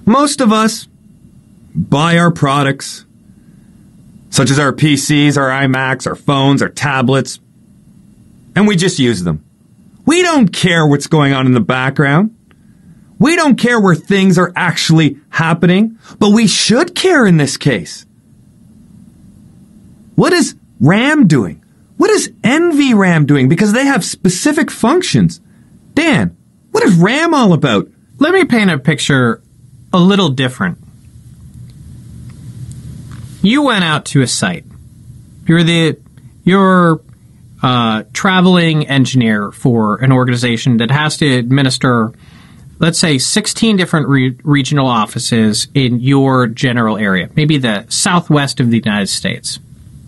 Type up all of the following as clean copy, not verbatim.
Most of us buy our products, such as our PCs, our iMacs, our phones, our tablets, and we just use them. We don't care what's going on in the background. We don't care where things are actually happening, but we should care in this case. What is RAM doing? What is NVRAM doing? Because they have specific functions. Dan, what is RAM all about? Let me paint a picture a little different. You went out to a site. You're traveling engineer for an organization that has to administer, let's say, 16 different regional offices in your general area, maybe the southwest of the United States,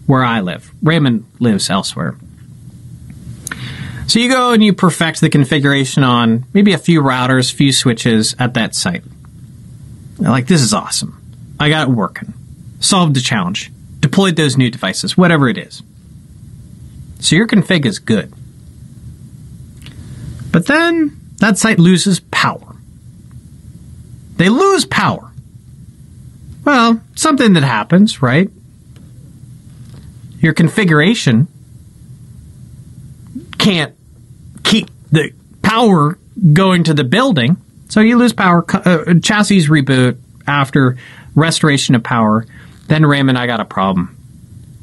where I live. Raymond lives elsewhere. So you go and you perfect the configuration on maybe a few routers, few switches at that site. You're like, this is awesome. I got it working. Solved the challenge. Deployed those new devices, whatever it is. So your config is good. But then that site loses power. They lose power. Well, something that happens, right? Your configuration can't keep the power going to the building, so you lose power. Chassis reboot after restoration of power. Then Raymond, I got a problem.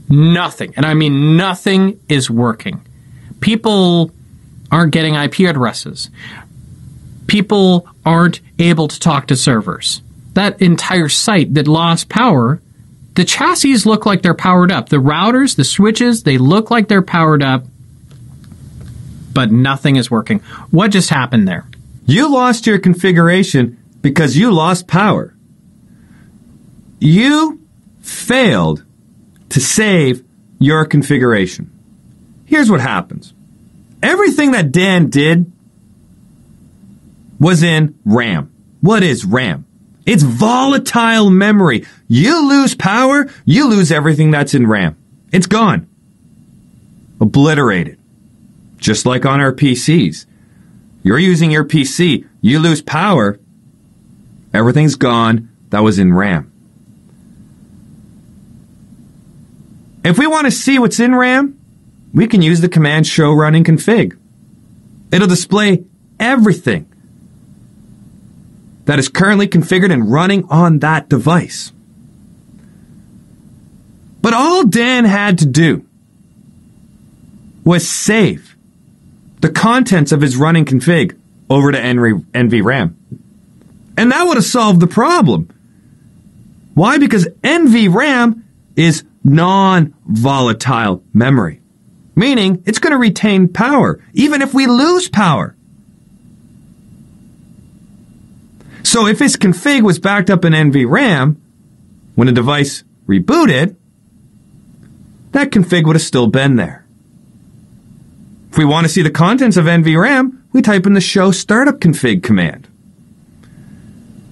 Nothing, and I mean nothing, is working. People aren't getting IP addresses. People aren't able to talk to servers. That entire site that lost power, the chassis look like they're powered up. The routers, the switches, they look like they're powered up, but nothing is working. What just happened there? You lost your configuration because you lost power. You failed to save your configuration. Here's what happens. Everything that Dan did was in RAM. What is RAM? It's volatile memory. You lose power, you lose everything that's in RAM. It's gone. Obliterated. Just like on our PCs. You're using your PC, you lose power, everything's gone that was in RAM. If we want to see what's in RAM, we can use the command show running config. It'll display everything that is currently configured and running on that device. But all Dan had to do was save the contents of his running config over to NVRAM. And that would have solved the problem. Why? Because NVRAM is non-volatile memory, meaning it's going to retain power, even if we lose power. So if his config was backed up in NVRAM, when the device rebooted, that config would have still been there. If we want to see the contents of NVRAM, we type in the show startup config command.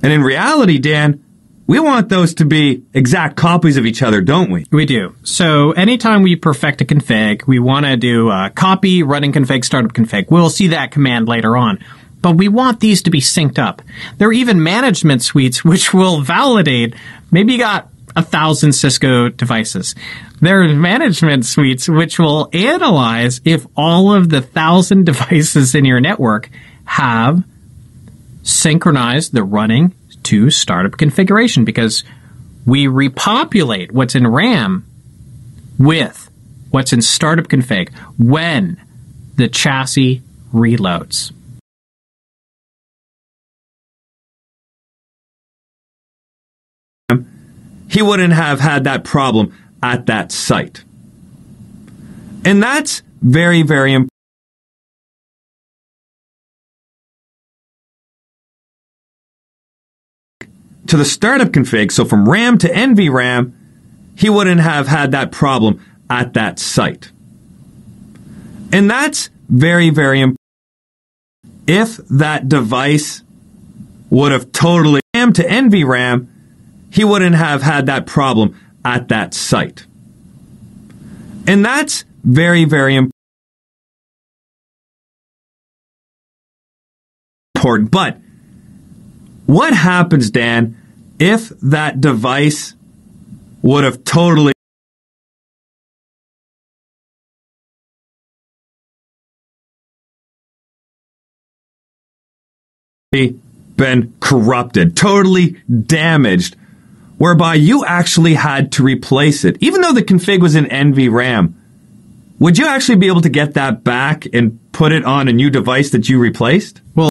And in reality, Dan, we want those to be exact copies of each other, don't we? We do. So anytime we perfect a config, we want to do copy, running config, startup config. We'll see that command later on. But we want these to be synced up. There are even management suites which will validate. Maybe you got 1,000 Cisco devices. There are management suites which will analyze if all of the 1,000 devices in your network have synchronized the running to startup configuration, because we repopulate what's in RAM with what's in startup config when the chassis reloads. He wouldn't have had that problem at that site. And that's very, very important. To the startup config, so from RAM to NVRAM, he wouldn't have had that problem at that site. And that's very, very important. If that device would have totally RAM to NVRAM, he wouldn't have had that problem at that site. And that's very, very important. But What happens, Dan, if that device would have totally been corrupted, totally damaged, whereby you actually had to replace it? Even though the config was in NVRAM, would you actually be able to get that back and put it on a new device that you replaced? Well,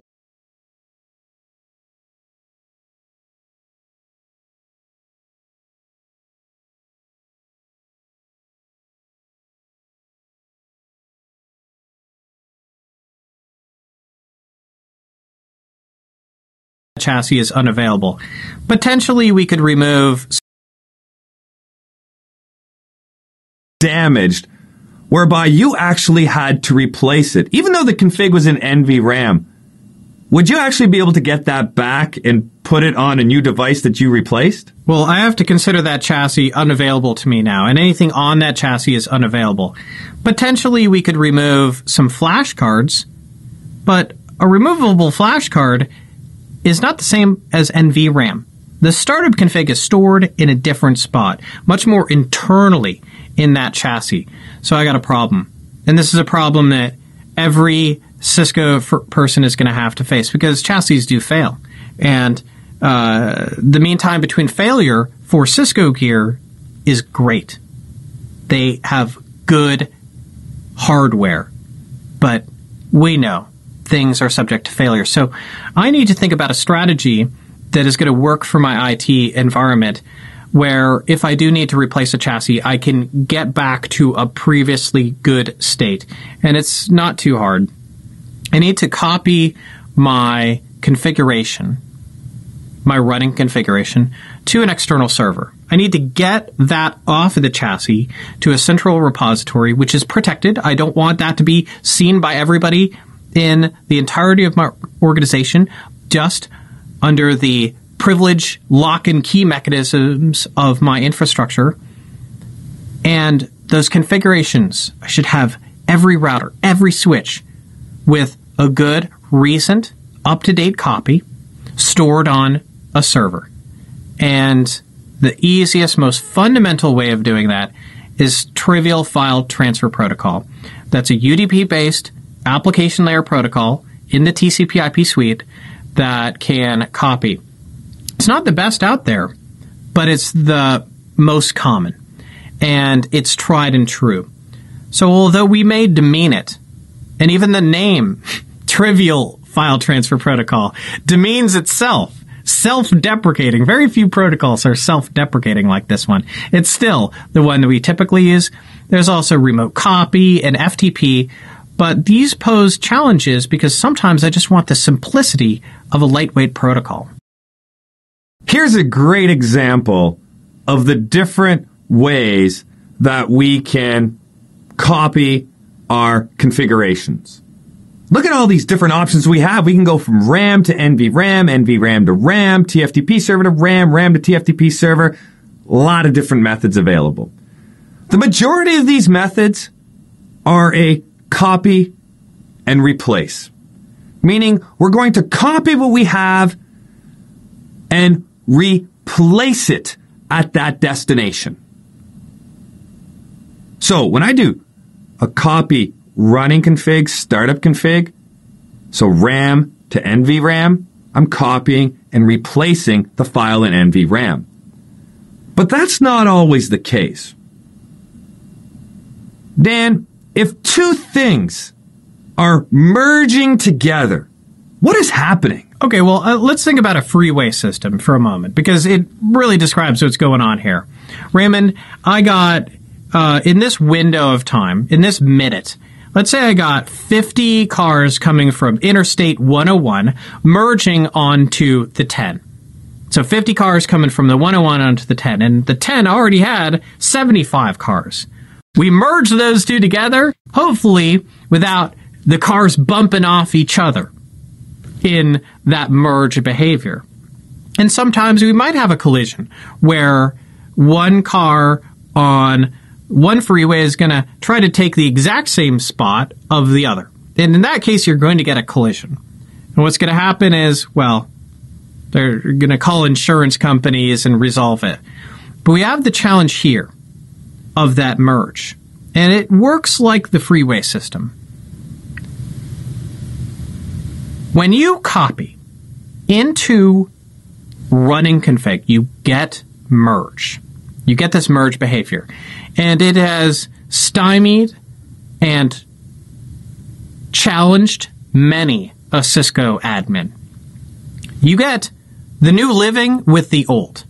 chassis is unavailable. Potentially, we could remove damaged, whereby you actually had to replace it. Even though the config was in NVRAM, would you actually be able to get that back and put it on a new device that you replaced? Well, I have to consider that chassis unavailable to me now, and anything on that chassis is unavailable. Potentially, we could remove some flash cards, but a removable flash card is not the same as NVRAM. The startup config is stored in a different spot, much more internally in that chassis. So I got a problem. And this is a problem that every Cisco person is going to have to face because chassis do fail. And the mean time between failure for Cisco gear is great. They have good hardware, but we know things are subject to failure. So I need to think about a strategy that is going to work for my IT environment where if I do need to replace a chassis, I can get back to a previously good state. And it's not too hard. I need to copy my configuration, my running configuration, to an external server. I need to get that off of the chassis to a central repository, which is protected. I don't want that to be seen by everybody in the entirety of my organization, just under the privilege lock and key mechanisms of my infrastructure. And those configurations, I should have every router, every switch with a good, recent, up-to-date copy stored on a server. And the easiest, most fundamental way of doing that is Trivial File Transfer Protocol. That's a UDP-based application layer protocol in the TCP/IP suite that can copy. It's not the best out there, but it's the most common, and it's tried and true. So although we may demean it, and even the name Trivial File Transfer Protocol demeans itself, self-deprecating. Very few protocols are self-deprecating like this one. It's still the one that we typically use. There's also remote copy and FTP, but these pose challenges because sometimes I just want the simplicity of a lightweight protocol. Here's a great example of the different ways that we can copy our configurations. Look at all these different options we have. We can go from RAM to NVRAM, NVRAM to RAM, TFTP server to RAM, RAM to TFTP server. A lot of different methods available. The majority of these methods are a copy and replace, meaning we're going to copy what we have and replace it at that destination. So when I do a copy running config, startup config, so RAM to NVRAM, I'm copying and replacing the file in NVRAM. But that's not always the case. Dan, if two things are merging together, what is happening? Okay, well, let's think about a freeway system for a moment, because it really describes what's going on here. Raymond, I got, in this window of time, in this minute, let's say I got 50 cars coming from Interstate 101 merging onto the 10. So 50 cars coming from the 101 onto the 10, and the 10 already had 75 cars. We merge those two together, hopefully without the cars bumping off each other in that merge behavior. And sometimes we might have a collision where one car on one freeway is going to try to take the exact same spot of the other. And in that case, you're going to get a collision. And what's going to happen is, well, They're going to call insurance companies and resolve it. But we have the challenge here of that merge. And it works like the freeway system. When you copy into running config, you get merge. You get this merge behavior. And it has stymied and challenged many a Cisco admin. You get the new living with the old.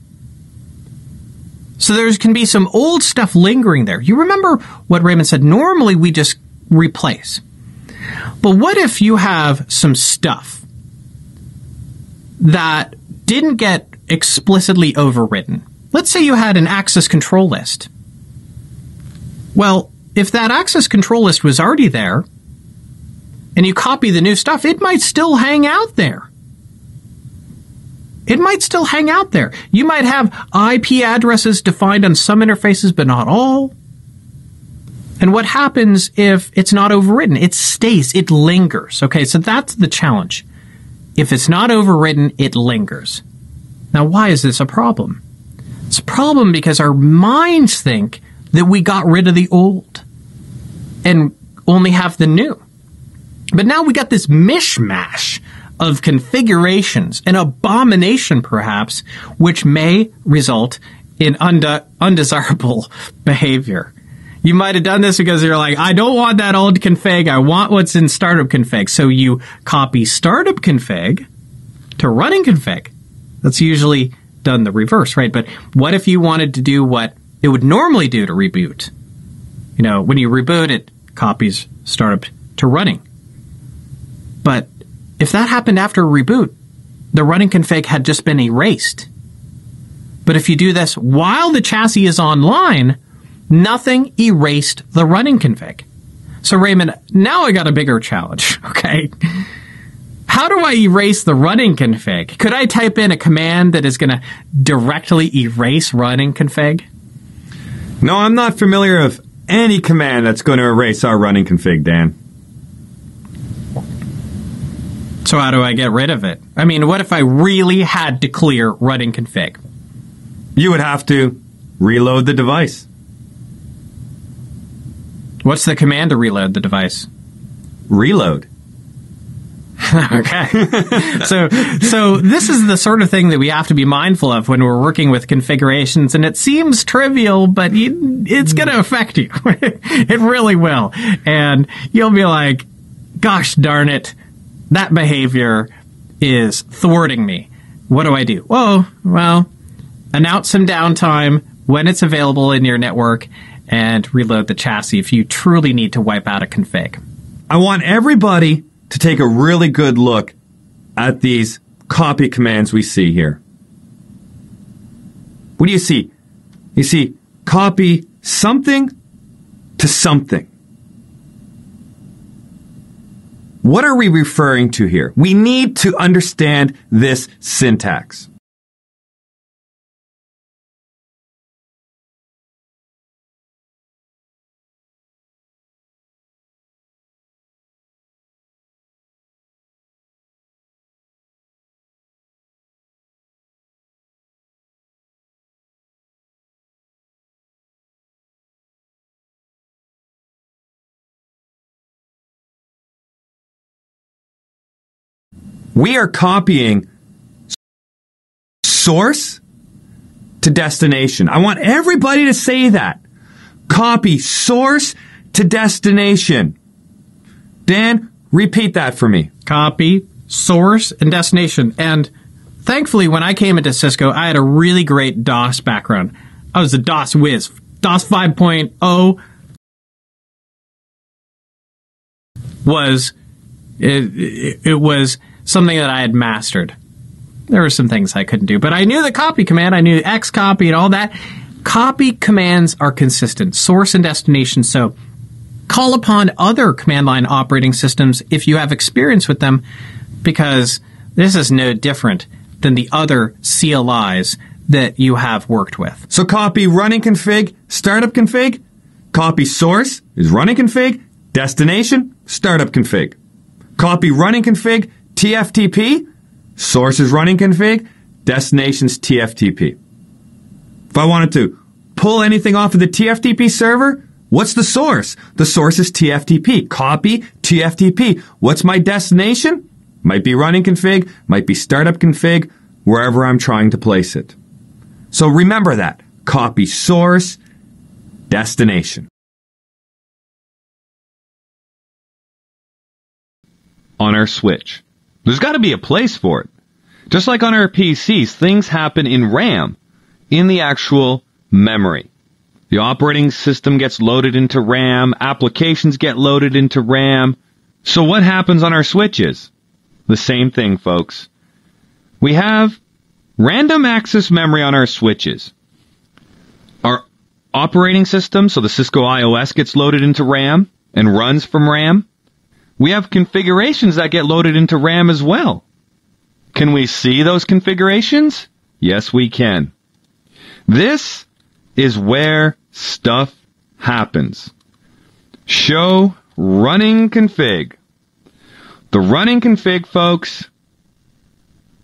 So there can be some old stuff lingering there. You remember what Raymond said, normally we just replace. But what if you have some stuff that didn't get explicitly overwritten? Let's say you had an access control list. Well, if that access control list was already there, and you copy the new stuff, it might still hang out there. It might still hang out there. You might have IP addresses defined on some interfaces, but not all. And what happens if it's not overwritten? It stays. It lingers. Okay, so that's the challenge. If it's not overwritten, it lingers. Now, why is this a problem? It's a problem because our minds think that we got rid of the old and only have the new. But now we got this mishmash of configurations, an abomination perhaps, which may result in undesirable behavior. You might have done this because you're like, I don't want that old config, I want what's in startup config. So you copy startup config to running config. That's usually done the reverse, right? But what if you wanted to do what it would normally do to reboot? You know, when you reboot, it copies startup to running. But if that happened after a reboot, the running config had just been erased. But if you do this while the chassis is online, nothing erased the running config. So Raymond, now I got a bigger challenge, okay? How do I erase the running config? Could I type in a command that is going to directly erase running config? No, I'm not familiar with any command that's going to erase our running config, Dan. So how do I get rid of it? I mean, what if I really had to clear running config? You would have to reload the device. What's the command to reload the device? Reload. Okay. So this is the sort of thing that we have to be mindful of when we're working with configurations, and it seems trivial, but it's going to affect you. It really will. And you'll be like, gosh darn it, that behavior is thwarting me. What do I do? Oh, well, announce some downtime when it's available in your network and reload the chassis if you truly need to wipe out a config. I want everybody to take a really good look at these copy commands we see here. What do you see? You see copy something to something. What are we referring to here? We need to understand this syntax. We are copying source to destination. I want everybody to say that. Copy source to destination. Dan, repeat that for me. Copy, source, and destination. And thankfully, when I came into Cisco, I had a really great DOS background. I was a DOS whiz. DOS 5.0 was it was something that I had mastered. There were some things I couldn't do, but I knew the copy command. I knew xcopy and all that. Copy commands are consistent, source and destination. So call upon other command line operating systems if you have experience with them, because this is no different than the other CLIs that you have worked with. So copy running config, startup config. Copy source is running config, destination, startup config. Copy running config, TFTP, Source is running config, destination's TFTP. If I wanted to pull anything off of the TFTP server, what's the source? The source is TFTP. Copy TFTP. What's my destination? Might be running config, might be startup config, wherever I'm trying to place it. So remember that. Copy source, destination. On our switch, there's got to be a place for it. Just like on our PCs, things happen in RAM, in the actual memory. The operating system gets loaded into RAM, applications get loaded into RAM. So what happens on our switches? The same thing, folks. We have random access memory on our switches. Our operating system, so the Cisco IOS, gets loaded into RAM and runs from RAM. We have configurations that get loaded into RAM as well. Can we see those configurations? Yes, we can. This is where stuff happens. Show running config. The running config, folks,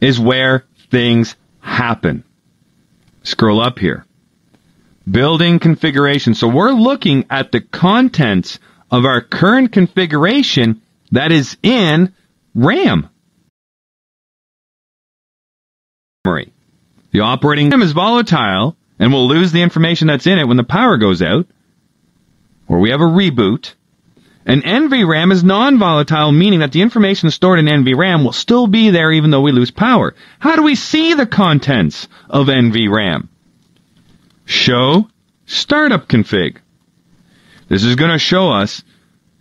is where things happen. Scroll up here. Building configuration. So we're looking at the contents of our current configuration that is in RAM. The operating system is volatile and will lose the information that's in it when the power goes out, or we have a reboot. And NVRAM is non-volatile, meaning that the information stored in NVRAM will still be there even though we lose power. How do we see the contents of NVRAM? Show startup config. This is going to show us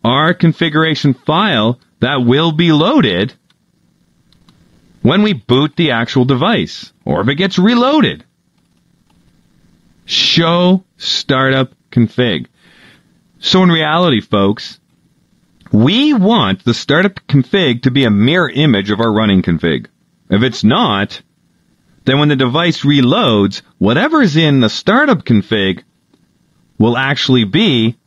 our configuration file that will be loaded when we boot the actual device, or if it gets reloaded. Show startup config. So in reality, folks, we want the startup config to be a mirror image of our running config. If it's not, then when the device reloads, whatever is in the startup config will actually be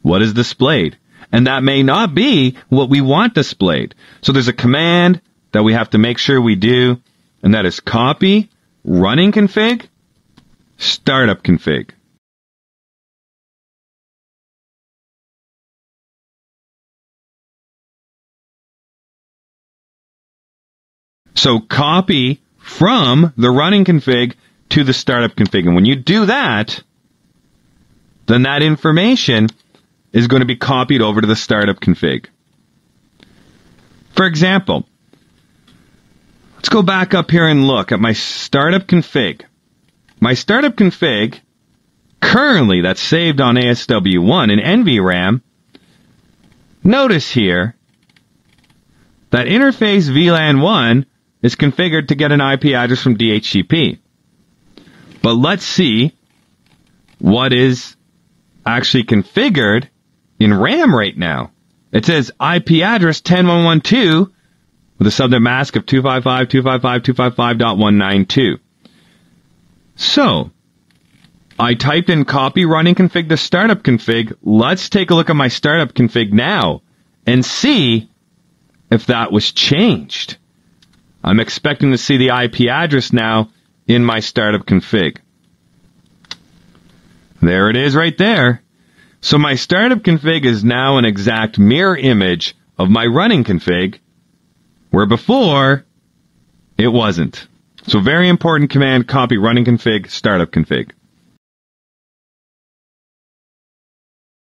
what is displayed. And that may not be what we want displayed. So there's a command that we have to make sure we do, and that is copy running config, startup config. So copy from the running config to the startup config. And when you do that, then that information is going to be copied over to the startup config. For example, let's go back up here and look at my startup config. My startup config, currently that's saved on ASW1 in NVRAM, notice here that interface VLAN 1 is configured to get an IP address from DHCP. But let's see what is actually configured in RAM right now. It says IP address 10.112 with a subnet mask of 255.255.255.192. So, I typed in copy running config to startup config. Let's take a look at my startup config now and see if that was changed. I'm expecting to see the IP address now in my startup config. There it is right there. So my startup config is now an exact mirror image of my running config, where before it wasn't. So very important command, copy running config, startup config.